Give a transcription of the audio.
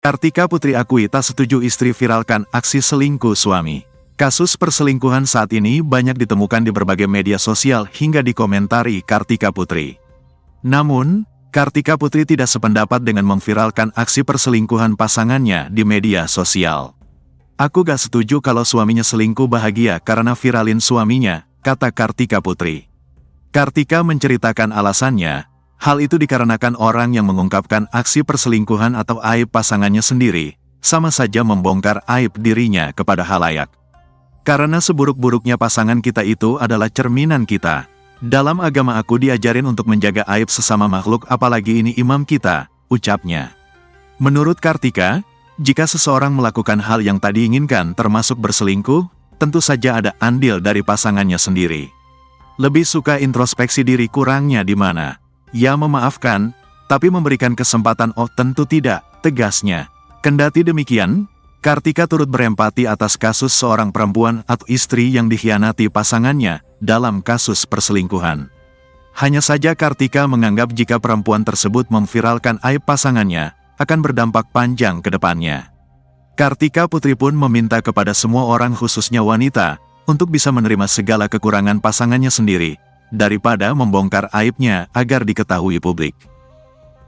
Kartika Putri akui tak setuju istri viralkan aksi selingkuh suami. Kasus perselingkuhan saat ini banyak ditemukan di berbagai media sosial hingga dikomentari Kartika Putri. Namun, Kartika Putri tidak sependapat dengan memviralkan aksi perselingkuhan pasangannya di media sosial. "Aku gak setuju kalau suaminya selingkuh bahagia karena viralin suaminya," kata Kartika Putri. Kartika menceritakan alasannya. Hal itu dikarenakan orang yang mengungkapkan aksi perselingkuhan atau aib pasangannya sendiri, sama saja membongkar aib dirinya kepada halayak. Karena seburuk-buruknya pasangan kita itu adalah cerminan kita. Dalam agama aku diajarin untuk menjaga aib sesama makhluk apalagi ini imam kita, ucapnya. Menurut Kartika, jika seseorang melakukan hal yang tak diinginkan termasuk berselingkuh, tentu saja ada andil dari pasangannya sendiri. Lebih suka introspeksi diri kurangnya di mana. Ya memaafkan, tapi memberikan kesempatan tentu tidak, tegasnya. Kendati demikian, Kartika turut berempati atas kasus seorang perempuan atau istri yang dikhianati pasangannya dalam kasus perselingkuhan. Hanya saja Kartika menganggap jika perempuan tersebut memviralkan aib pasangannya, akan berdampak panjang ke depannya. Kartika Putri pun meminta kepada semua orang khususnya wanita, untuk bisa menerima segala kekurangan pasangannya sendiri, daripada membongkar aibnya agar diketahui publik.